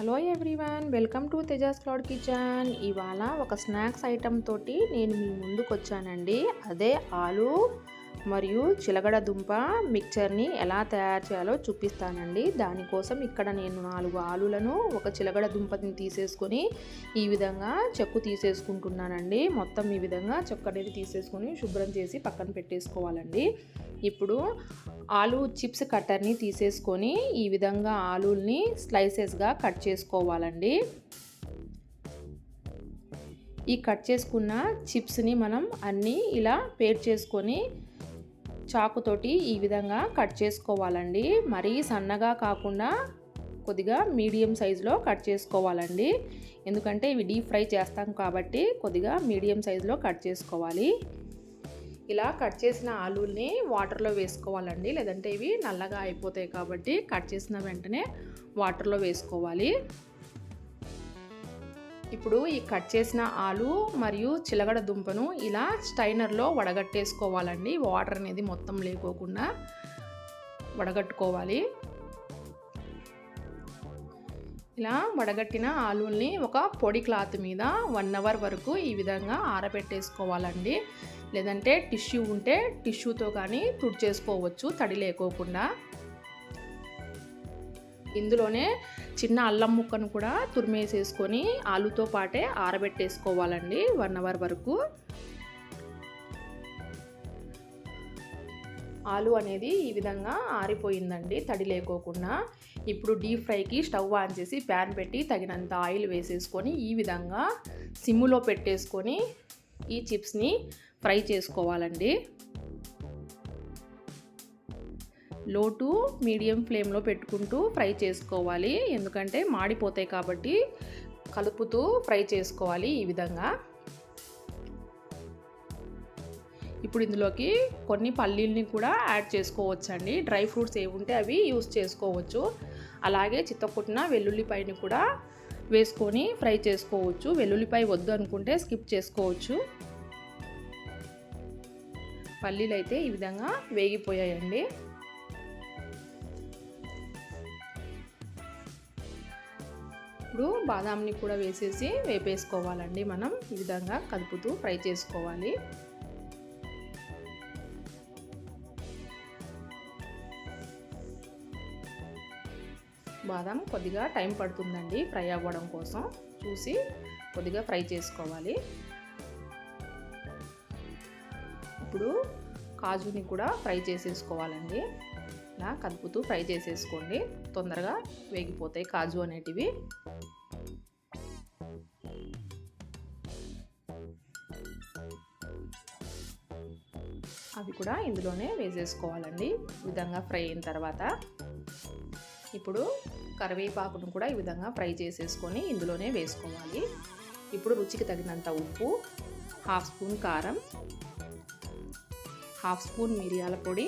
Hello everyone, welcome to Tejas cloud kitchen. ఇవాళ ఒక snacks item తోటి నేను మీ ముందుకు వచ్చానండి. అదే ఆలు మరియు చిలగడ దుంప మిక్చర్ని ఎలా తయారు చేయాలో చూపిస్తానండి. దానికోసం ఇక్కడ నేను 4 ఆలులను ఒక చిలగడ దుంపని తీసేసుకొని ఈ విధంగా చెక్కు తీసేసుకుంటున్నానండి. మొత్తం ఈ విధంగా చెక్కు అనేది తీసేసుకొని శుభ్రం చేసి పక్కన పెట్టేసుకోవాలండి. ఇప్పుడు ఆలు చిప్స్ కట్టర్ని తీసేసుకొని ఈ విధంగా ఆలుల్ని స్లైసెస్గా కట్ చేసుకోవాలండి. ఈ కట్ చేసుకున్న చిప్స్ని మనం అన్నీ ఇలా పేర్ చేసుకొని చాకుతోటి ఈ విధంగా కట్ చేసుకోవాలండి. మరీ సన్నగా కాకుండా కొద్దిగా మీడియం సైజులో కట్ చేసుకోవాలండి. ఎందుకంటే ఇవి డీప్ ఫ్రై చేస్తాం కాబట్టి కొద్దిగా మీడియం సైజులో కట్ చేసుకోవాలి. ఇలా కట్ చేసిన ఆలుల్ని వాటర్లో వేసుకోవాలండి, లేదంటే ఇవి నల్లగా అయిపోతాయి కాబట్టి కట్ చేసిన వెంటనే వాటర్లో వేసుకోవాలి. ఇప్పుడు ఈ కట్ చేసిన ఆలు మరియు చిలగడ దుంపను ఇలా స్టైనర్లో వడగట్టేసుకోవాలండి. వాటర్ అనేది మొత్తం లేకోకుండా వడగట్టుకోవాలి. ఇలా వడగట్టిన ఆలుల్ని ఒక పొడి క్లాత్ మీద 1 అవర్ వరకు ఈ విధంగా ఆరబెట్టేసుకోవాలండి. లేదంటే టిష్యూ ఉంటే టిష్యూతో కానీ తుడిచేసుకోవచ్చు తడి లేకోకుండా. ఇందులోనే చిన్న అల్లం ముక్కను కూడా తురిమేసేసుకొని ఆలుతో పాటే ఆరబెట్టేసుకోవాలండి 1 అవర్ వరకు. ఆలు అనేది ఈ విధంగా ఆరిపోయిందండి తడి లేకోకుండా. ఇప్పుడు డీప్ ఫ్రైకి స్టవ్ ఆన్ చేసి ప్యాన్ పెట్టి తగినంత ఆయిల్ వేసేసుకొని ఈ విధంగా సిమ్ములో పెట్టేసుకొని ఈ చిప్స్ని ఫ్రై చేసుకోవాలండి. లో టు మీడియం ఫ్లేమ్లో పెట్టుకుంటూ ఫ్రై చేసుకోవాలి, ఎందుకంటే మాడిపోతాయి కాబట్టి కలుపుతూ ఫ్రై చేసుకోవాలి ఈ విధంగా. ఇప్పుడు ఇందులోకి కొన్ని పల్లీల్ని కూడా యాడ్ చేసుకోవచ్చండి. డ్రై ఫ్రూట్స్ ఏవి ఉంటే అవి యూస్ చేసుకోవచ్చు. అలాగే చిత్తకొట్టిన వెల్లుల్లిపాయని కూడా వేసుకొని ఫ్రై చేసుకోవచ్చు. వెల్లుల్లిపాయ వద్దు అనుకుంటే స్కిప్ చేసుకోవచ్చు. పల్లీలు అయితే ఈ విధంగా వేగిపోయాయండి. ఇప్పుడు బాదాంని కూడా వేసేసి వేపేసుకోవాలండి. మనం ఈ విధంగా కలుపుతూ ఫ్రై చేసుకోవాలి. బాదాం కొద్దిగా టైం పడుతుందండి ఫ్రై అవ్వడం కోసం, చూసి కొద్దిగా ఫ్రై చేసుకోవాలి. ఇప్పుడు కాజుని కూడా ఫ్రై చేసేసుకోవాలండి. ఇలా కలుపుతూ ఫ్రై చేసేసుకోండి, తొందరగా వేగిపోతాయి కాజు అనేటివి. అవి కూడా ఇందులోనే వేసేసుకోవాలండి ఈ విధంగా ఫ్రై అయిన తర్వాత. ఇప్పుడు కరివేపాకును కూడా ఈ విధంగా ఫ్రై చేసేసుకొని ఇందులోనే వేసుకోవాలి. ఇప్పుడు రుచికి తగినంత ఉప్పు, 1/2 స్పూన్ కారం, 1/2 స్పూన్ మిరియాల పొడి,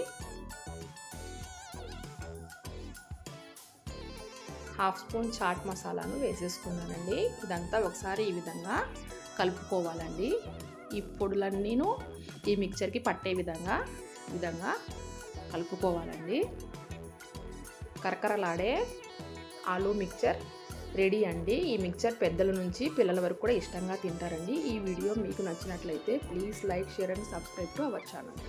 1/2 స్పూన్ చాట్ మసాలాను వేసేసుకున్నానండి. ఇదంతా ఒకసారి ఈ విధంగా కలుపుకోవాలండి. ఈ పొడులన్నీను ఈ మిక్చర్కి పట్టే విధంగా కలుపుకోవాలండి. కరకరలాడే ఆలు మిక్చర్ రెడీ అండి. ఈ మిక్చర్ పెద్దల నుంచి పిల్లల వరకు కూడా ఇష్టంగా తింటారండి. ఈ వీడియో మీకు నచ్చినట్లయితే please like, share and subscribe to our channel.